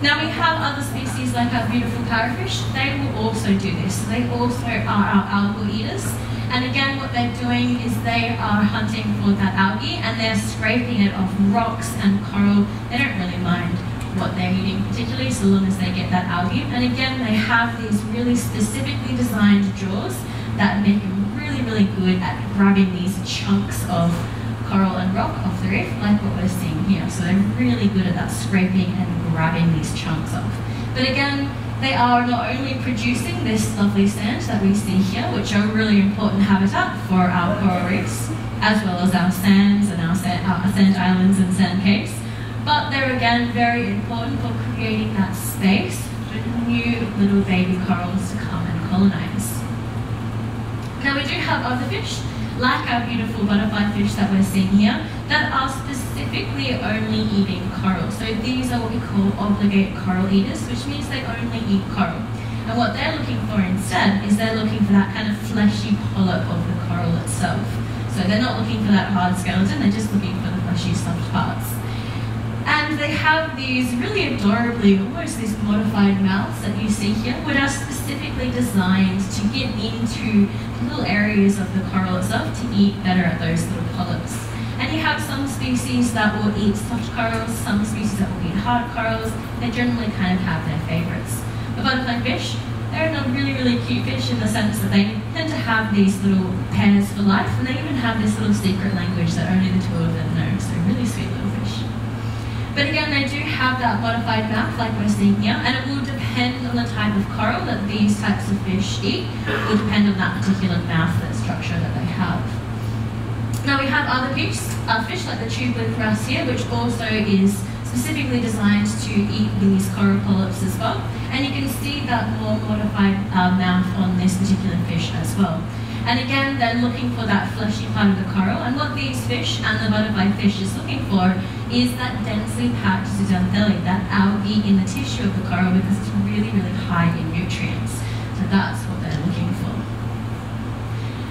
Now we have other species like our beautiful parrotfish. They will also do this. They also are our algal eaters. And again, what they're doing is they are hunting for that algae and they're scraping it off rocks and coral. They don't really mind what they're eating particularly, so long as they get that algae. And again, they have these really specifically designed jaws that make them really, really good at grabbing these chunks of coral and rock off the reef, like what we're seeing here. So they're really good at that scraping and grabbing these chunks off. But again, they are not only producing this lovely sand that we see here, which are a really important habitat for our coral reefs, as well as our sands and our sand islands and sand caves, but they're again very important for creating that space for new little baby corals to come and colonize. Now we do have other fish, like our beautiful butterfly fish that we're seeing here, that are specifically only eating coral. So these are what we call obligate coral eaters, which means they only eat coral. And what they're looking for instead is they're looking for that kind of fleshy polyp of the coral itself. So they're not looking for that hard skeleton, they're just looking for the fleshy soft parts. And they have these really adorably, almost these modified mouths that you see here, which are specifically designed to get into little areas of the coral itself to eat better at those little polyps. And you have some species that will eat soft corals, some species that will eat hard corals. They generally kind of have their favorites. The butterfly fish, they're a really, really cute fish in the sense that they tend to have these little pairs for life, and they even have this little secret language that only the two of them know, so really sweet little fish. But again, they do have that modified mouth like we're seeing here, and it will depend on the type of coral that these types of fish eat. It will depend on that particular mouth, that structure that they have. Now we have other fish like the tube blue wrasse here, which also is specifically designed to eat these coral polyps as well. And you can see that more modified mouth on this particular fish as well. And again, they're looking for that fleshy part of the coral, and what these fish and the butterfly fish is looking for is that densely packed zooxanthellae, that algae in the tissue of the coral, because it's really, really high in nutrients. So that's what they're looking for.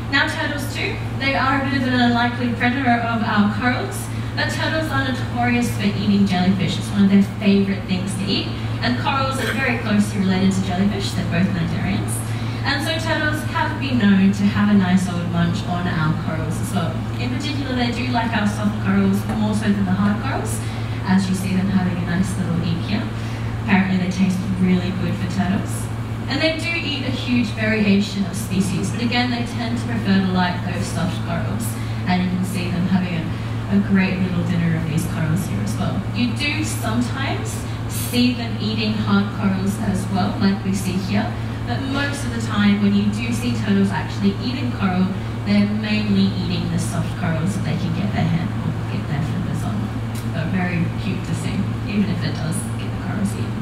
Now turtles too, they are a bit of an unlikely predator of our corals, but turtles are notorious for eating jellyfish. It's one of their favourite things to eat, and corals are very closely related to jellyfish, they're both cnidarians. And so turtles have been known to have a nice old munch on our corals as well. In particular, they do like our soft corals more so than the hard corals, as you see them having a nice little eat here. Apparently they taste really good for turtles. And they do eat a huge variation of species, but again, they tend to prefer to like those soft corals. And you can see them having a great little dinner of these corals here as well. You do sometimes see them eating hard corals as well, like we see here. But most of the time, when you do see turtles actually eating coral, they're mainly eating the soft corals that they can get their hand or get their fingers on. But very cute to see, even if it does get the corals eaten.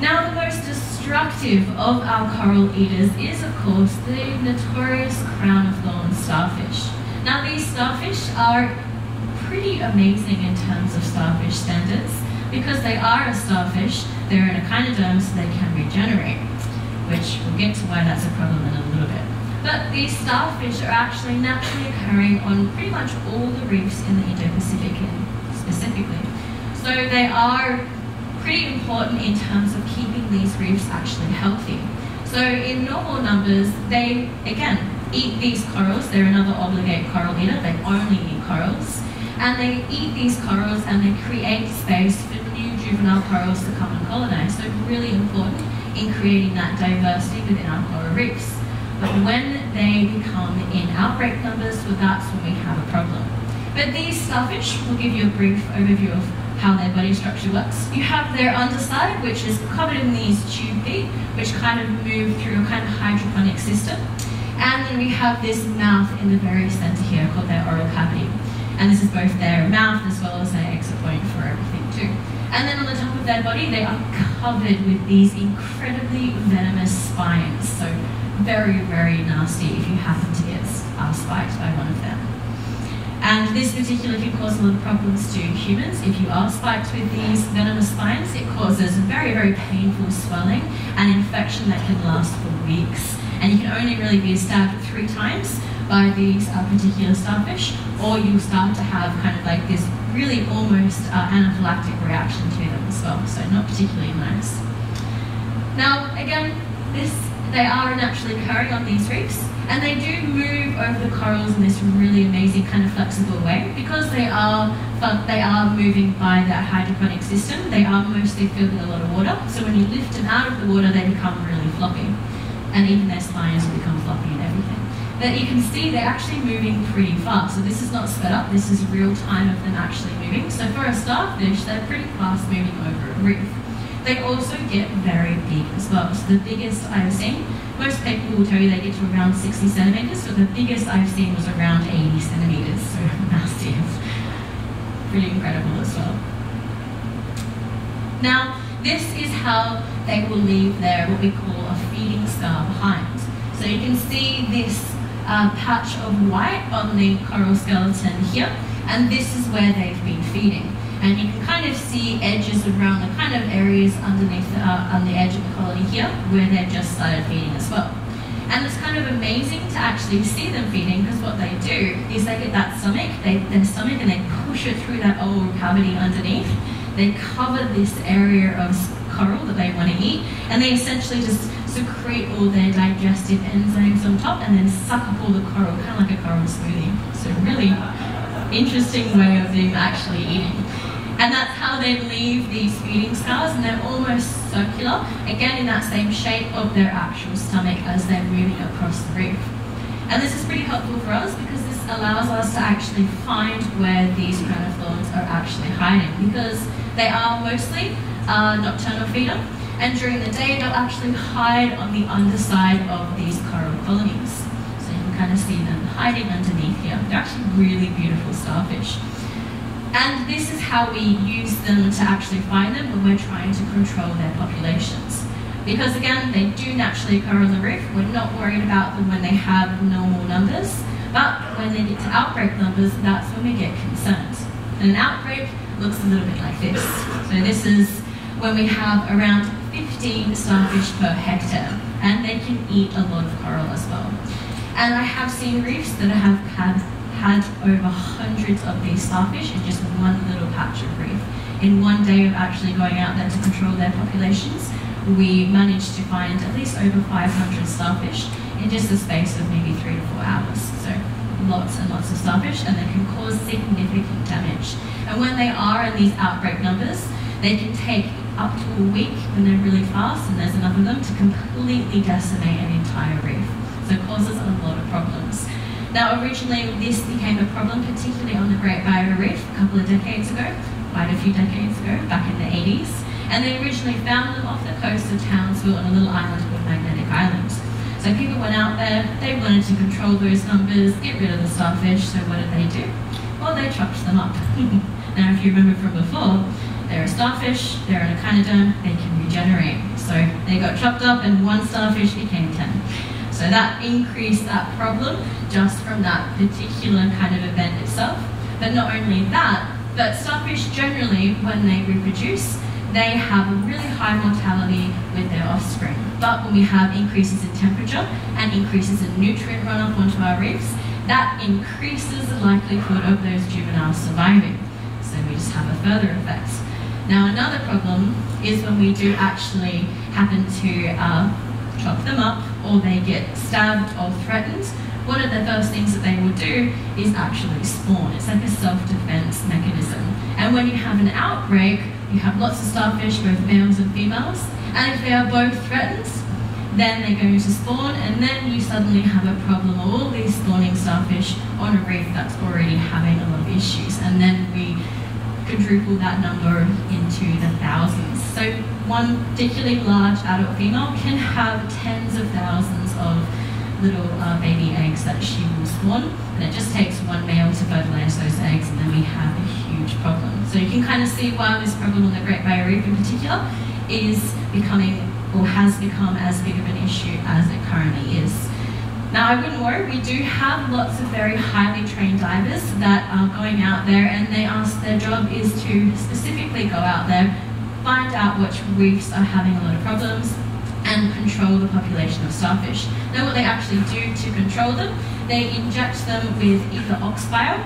Now, the most destructive of our coral eaters is, of course, the notorious crown of thorns starfish. Now, these starfish are pretty amazing in terms of starfish standards. Because they are a starfish, they're in echinoderm, so they can regenerate, which we'll get to why that's a problem in a little bit. But these starfish are actually naturally occurring on pretty much all the reefs in the Indo-Pacific specifically. So they are pretty important in terms of keeping these reefs actually healthy. So in normal numbers, they, again, eat these corals. They're another obligate coral eater. They only eat corals. And they eat these corals and they create space for new juvenile corals to come and colonize. So really important in creating that diversity within our coral reefs. But when they become in outbreak numbers, well, that's when we have a problem. But these starfish, will give you a brief overview of how their body structure works. You have their underside, which is covered in these tube feet, which kind of move through a kind of hydroponic system. And then we have this mouth in the very center here called their oral cavity. And this is both their mouth as well as their exit point for everything too. And then on the top of their body, they are covered with these incredibly venomous spines. So very, very nasty if you happen to get spiked by one of them. And this particularly can cause a lot of problems to humans. If you are spiked with these venomous spines, it causes very, very painful swelling and infection that can last for weeks. And you can only really be stabbed 3 times by these particular starfish, or you'll start to have kind of like this really almost anaphylactic reaction to them as well, so not particularly nice. Now, again, they are naturally occurring on these reefs, and they do move over the corals in this really amazing kind of flexible way because they are moving by that hydroponic system. They are mostly filled with a lot of water, so when you lift them out of the water, they become really floppy, and even their spines will become floppy and everything. But you can see they're actually moving pretty fast. So this is not sped up, this is real time of them actually moving. So for a starfish, they're pretty fast moving over a reef. They also get very big as well. So the biggest I've seen, most people will tell you they get to around 60 centimeters, but the biggest I've seen was around 80 centimeters, so massive. Pretty incredible as well. Now, this is how they will leave their, what we call a feeding scar behind. So you can see this patch of white on the coral skeleton here, and this is where they've been feeding. And you can kind of see edges around the kind of areas underneath on the edge of the colony here where they've just started feeding as well. And it's kind of amazing to actually see them feeding because what they do is they get that stomach, their stomach, and they push it through that oval cavity underneath. They cover this area of coral that they want to eat, and they essentially just secrete all their digestive enzymes on top and then suck up all the coral, kind of like a coral smoothie. So really interesting way of them actually eating. And that's how they leave these feeding scars, and they're almost circular, again in that same shape of their actual stomach as they're moving across the reef. And this is pretty helpful for us because this allows us to actually find where these chronophorans are actually hiding, because they are mostly nocturnal feeder, and during the day they'll actually hide on the underside of these coral colonies. So you can kind of see them hiding underneath here. They're actually really beautiful starfish. And this is how we use them to actually find them when we're trying to control their populations. Because again, they do naturally occur on the reef. We're not worried about them when they have normal numbers, but when they get to outbreak numbers, that's when we get concerned. And an outbreak looks a little bit like this. So this is when we have around 15 starfish per hectare, and they can eat a lot of coral as well. And I have seen reefs that have had over hundreds of these starfish in just one little patch of reef. In one day of actually going out there to control their populations, we managed to find at least over 500 starfish in just a space of maybe 3 to 4 hours. So lots and lots of starfish, and they can cause significant damage. And when they are in these outbreak numbers, they can take up to a week when they're really fast and there's enough of them to completely decimate an entire reef. So it causes a lot of problems. Now, originally, this became a problem, particularly on the Great Barrier Reef a couple of decades ago, quite a few decades ago, back in the 80s. And they originally found them off the coast of Townsville on a little island called Magnetic Island. So people went out there, they wanted to control those numbers, get rid of the starfish, so what did they do? Well, they chopped them up. Now, if you remember from before, they're a starfish, they're an echinoderm, they can regenerate. So they got chopped up and one starfish became 10. So that increased that problem just from that particular kind of event itself. But not only that, but starfish generally, when they reproduce, they have a really high mortality with their offspring. But when we have increases in temperature and increases in nutrient runoff onto our reefs, that increases the likelihood of those juveniles surviving. So we just have a further effect. Now, another problem is when we do actually happen to chop them up, or they get stabbed or threatened, one of the first things that they will do is actually spawn. It's like a self-defense mechanism. And when you have an outbreak, you have lots of starfish, both males and females, and if they are both threatened, then they're going to spawn, and then you suddenly have a problem of all these spawning starfish on a reef that's already having a lot of issues. And then we quadruple that number into the thousands. So one particularly large adult female can have tens of thousands of little baby eggs that she will spawn, and it just takes one male to fertilize those eggs, and then we have a huge problem. So you can kind of see why this problem on the Great Barrier Reef in particular is becoming, or has become, as big of an issue as it currently is. Now, I wouldn't worry, we do have lots of very highly trained divers that are going out there, and their job is to specifically go out there, find out which reefs are having a lot of problems, and control the population of starfish. Now, what they actually do to control them, they inject them with either ox bile,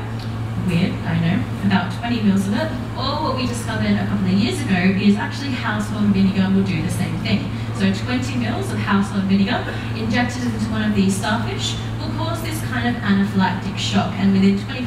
weird, I know, about 20 mils of it. Or what we discovered a couple of years ago is actually household vinegar will do the same thing. So 20 mils of household vinegar injected into one of these starfish will cause this kind of anaphylactic shock, and within 24